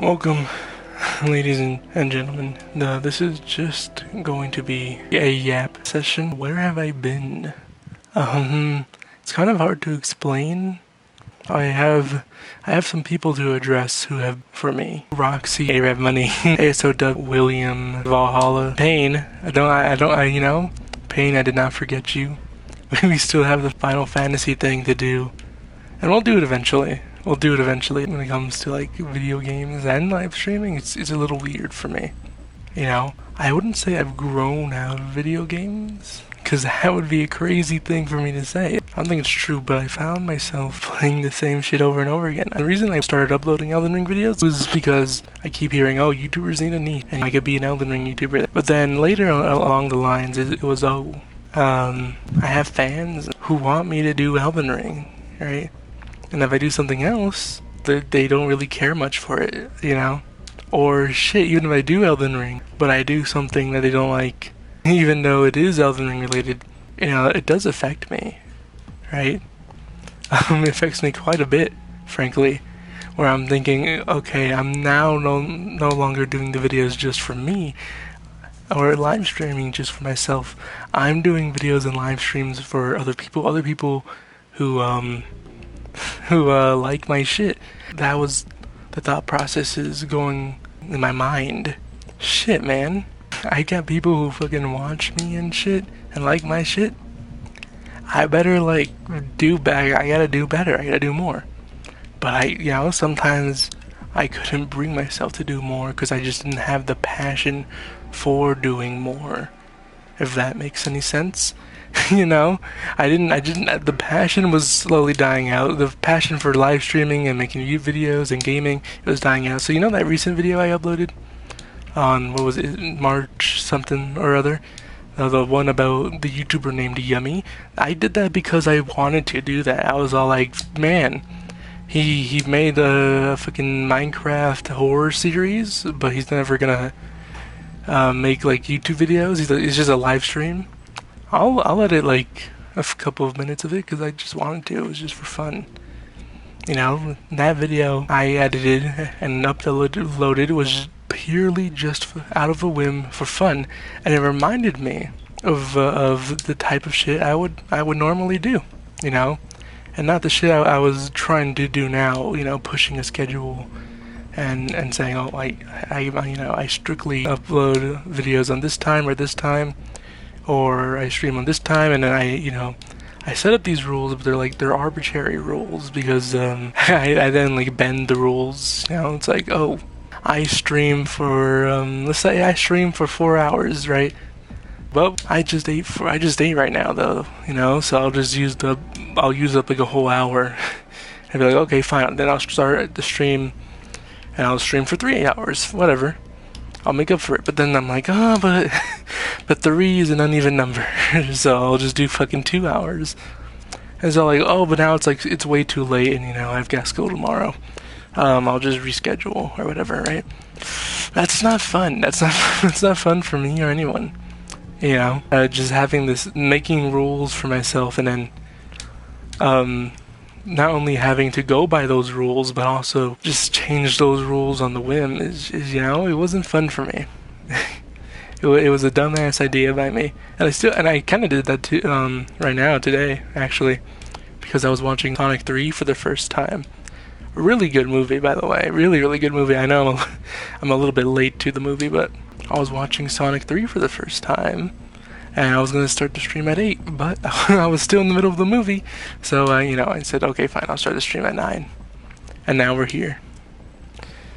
Welcome, ladies and gentlemen. This is just going to be a yap session. Where have I been? It's kind of hard to explain. I have some people to address who have for me. Roxy, Arab Money, ASO Doug, William, Valhalla, Pain. Pain, I did not forget you. We still have the Final Fantasy thing to do. And we'll do it eventually. When it comes to like video games and live streaming. It's a little weird for me. I wouldn't say I've grown out of video games, because that would be a crazy thing for me to say. I don't think it's true, but I found myself playing the same shit over and over again. The reason I started uploading Elden Ring videos was because I keep hearing, oh, YouTubers need a knee, and I could be an Elden Ring YouTuber. But then later along the lines, it was, I have fans who want me to do Elden Ring, right? And if I do something else, they don't really care much for it, Or shit, even if I do Elden Ring, but I do something that they don't like, even though it is Elden Ring related, it does affect me, right? It affects me quite a bit, frankly, where I'm thinking, okay, I'm now no longer doing the videos just for me, or live streaming just for myself. I'm doing videos and live streams for other people who like my shit. That was the thought processes going in my mind. Shit, man. I got people who fucking watch me and shit and like my shit. I better do better. I gotta do better. I gotta do more. But sometimes I couldn't bring myself to do more because I just didn't have the passion for doing more. If that makes any sense. The passion was slowly dying out. The passion for live streaming and making YouTube videos and gaming, it was dying out. So that recent video I uploaded on, what was it, March something or other? The one about the YouTuber named Yummy. I did that because I wanted to do that. I was all like, man, he made a fucking Minecraft horror series, but he's never gonna make YouTube videos. It's just a live stream. I'll edit a couple of minutes of it because I just wanted to. It was just for fun. That video I edited and uploaded was purely just out of a whim for fun, and it reminded me of the type of shit I would normally do, and not the shit I was trying to do now. Pushing a schedule and saying, oh, I strictly upload videos on this time or this time. Or I stream on this time, and then I set up these rules, but they're arbitrary rules because I then bend the rules. It's like, oh, I stream for let's say I stream for 4 hours, right? Well, I just ate right now though, so I'll use up a whole hour and be like, okay, fine. Then I'll start the stream, and I'll stream for 3 hours, whatever. I'll make up for it, but then I'm like, oh, but 3 is an uneven number, so I'll just do fucking 2 hours. And so oh, but now it's way too late, and I've got school tomorrow. I'll just reschedule or whatever, right? That's not fun. That's not fun for me or anyone. Just having making rules for myself, and then not only having to go by those rules, but also just change those rules on the whim is it wasn't fun for me. It was a dumbass idea by me, and I kind of did that too, right now today actually, because I was watching Sonic 3 for the first time. Really good movie, by the way. Really, really good movie. I know I'm a little bit late to the movie, but I was watching Sonic 3 for the first time. And I was going to start the stream at 8, but I was still in the middle of the movie. So, I said, okay, fine, I'll start the stream at 9. And now we're here.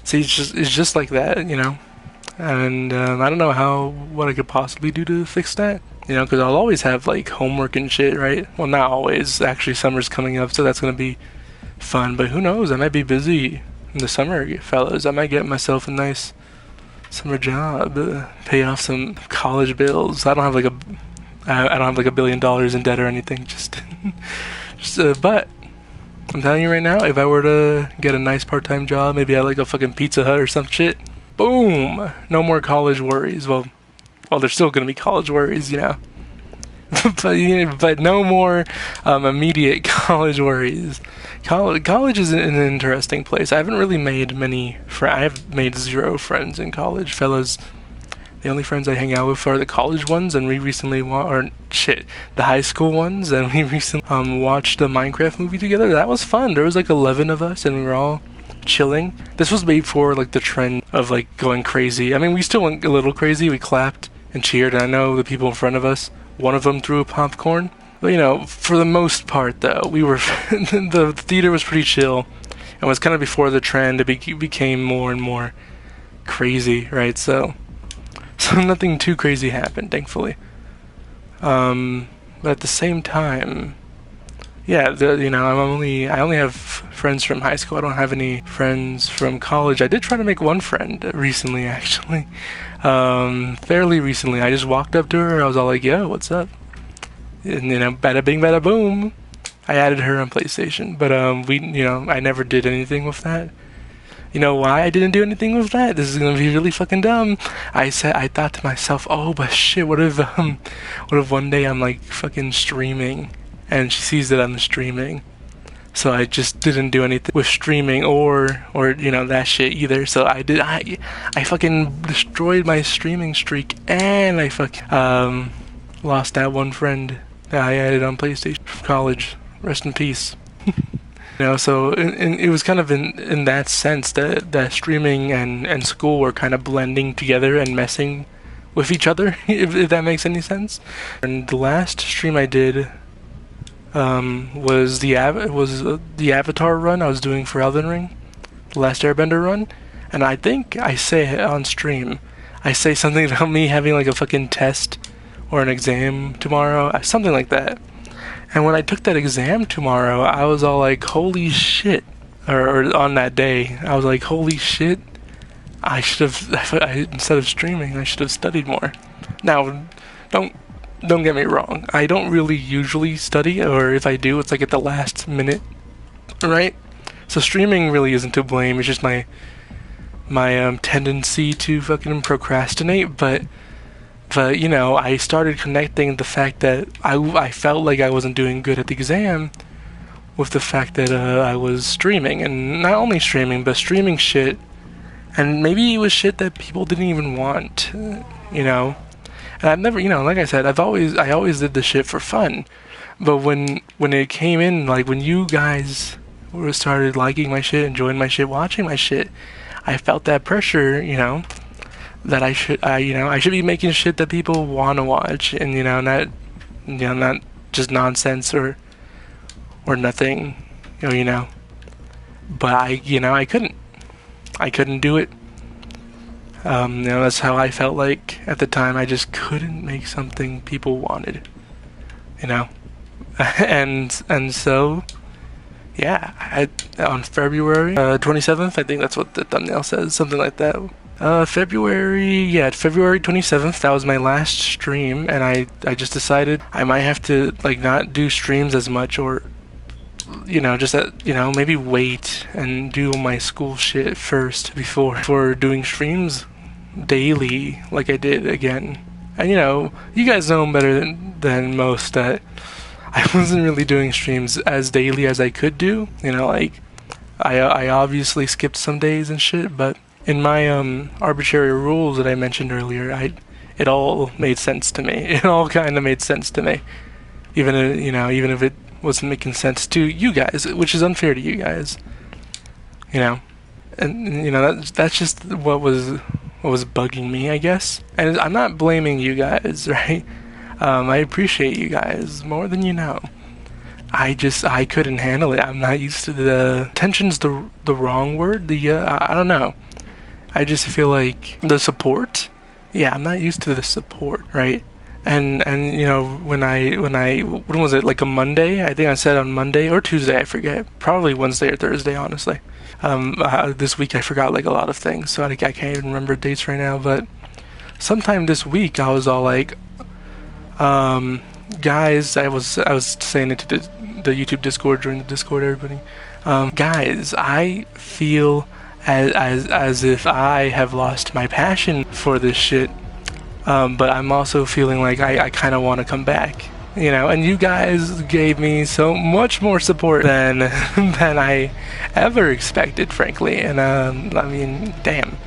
See, it's just like that, And I don't know what I could possibly do to fix that. Because I'll always have, homework and shit, right? Well, not always. Actually, summer's coming up, so that's going to be fun. But who knows? I might be busy in the summer, fellas. I might get myself a nice summer job, pay off some college bills. I don't have $1 billion in debt or anything. But I'm telling you right now, if I were to get a nice part-time job, maybe at a fucking Pizza Hut or some shit, boom, no more college worries. Well, there's still gonna be college worries, but no more immediate college worries. College is an interesting place. I haven't really made many friends. I have made 0 friends in college, fellas. The only friends I hang out with are the college ones, and we recently the high school ones, and we recently watched the Minecraft movie together. That was fun. There was like 11 of us, and we were all chilling. This was before like the trend of like going crazy. I mean, we still went a little crazy. We clapped and cheered, and I know the people in front of us, one of them threw a popcorn. But you know, for the most part though, we were the theater was pretty chill, and was kind of before the trend. It became more and more crazy, right? So nothing too crazy happened, thankfully. But at the same time, yeah, I only have friends from high school. I don't have any friends from college. I did try to make one friend recently, actually. Fairly recently. I just walked up to her. I was all like, "Yo, what's up?" And bada bing, bada boom. I added her on PlayStation, but I never did anything with that. You know why I didn't do anything with that? This is gonna be really fucking dumb. I thought to myself, oh, but shit, what if one day I'm like fucking streaming, and she sees that I'm streaming? So I just didn't do anything with streaming or that shit either. So I fucking destroyed my streaming streak, and I fucking lost that one friend that I added on PlayStation from college. Rest in peace. So it was kind of in that sense that streaming and school were kind of blending together and messing with each other, if that makes any sense. And the last stream I did was the Avatar run I was doing for Elden Ring, the Last Airbender run, and I think I say on stream, I say something about me having like a fucking test or an exam tomorrow, something like that. And when I took that exam tomorrow, I was all like, holy shit. Or on that day, I was like, holy shit. Instead of streaming, I should have studied more. Now, don't get me wrong. I don't really usually study, or if I do, it's like at the last minute, right? So streaming really isn't to blame. It's just my tendency to fucking procrastinate, but I started connecting the fact that I felt like I wasn't doing good at the exam with the fact that I was streaming, and not only streaming, but streaming shit, and maybe it was shit that people didn't even want, And I've never, like I said, I always did this shit for fun, but when it came in, like when you guys started liking my shit, enjoying my shit, watching my shit, I felt that pressure, that I should be making shit that people want to watch, and not just nonsense or nothing, But I couldn't do it. That's how I felt like at the time. I just couldn't make something people wanted, and so. Yeah, on February 27th, I think that's what the thumbnail says, something like that. February 27th, that was my last stream, and I just decided I might have to, like, not do streams as much, or, just, maybe wait and do my school shit first before doing streams daily, like I did again. And, you guys know better than most that I wasn't really doing streams as daily as I could do, I obviously skipped some days and shit, but in my arbitrary rules that I mentioned earlier, it all made sense to me. It all kind of made sense to me, even if it wasn't making sense to you guys, which is unfair to you guys, and that's just what was bugging me, I guess. And I'm not blaming you guys, right? I appreciate you guys more than you know. I couldn't handle it. I'm not used to the tension's the wrong word. I don't know. I just feel like the support. Yeah, I'm not used to the support, right? And when was it, like a Monday? I think I said on Monday or Tuesday, I forget. Probably Wednesday or Thursday, honestly. This week I forgot like a lot of things, so I can't even remember dates right now. But sometime this week I was all like, guys, I was saying it to the YouTube Discord, during the Discord, everybody. Guys, I feel as if I have lost my passion for this shit, but I'm also feeling like I kind of want to come back. And you guys gave me so much more support than than I ever expected, frankly. And I mean, damn.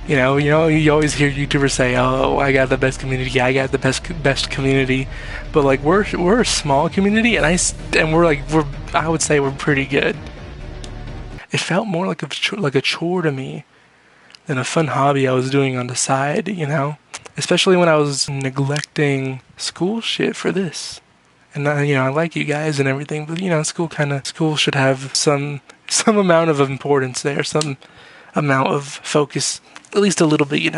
You always hear YouTubers say, "Oh, I got the best community. I got the best community," but like we're a small community, and I would say we're pretty good. It felt more like a chore to me than a fun hobby I was doing on the side. Especially when I was neglecting school shit for this. And I like you guys and everything, but school should have some amount of importance there, some amount of focus, at least a little bit.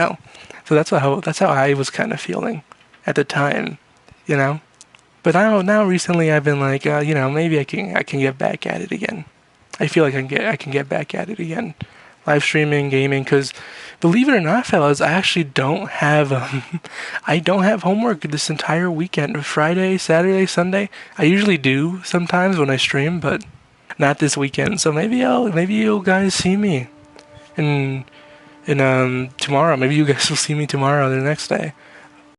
So that's how I was kind of feeling at the time. But now recently I've been like, maybe I can get back at it again. I feel like I can get back at it again, live streaming, gaming. Because believe it or not, fellas, I actually don't have I don't have homework this entire weekend. Friday, Saturday, Sunday. I usually do sometimes when I stream, but not this weekend. So maybe you'll guys see me. And tomorrow, maybe you guys will see me tomorrow or the next day.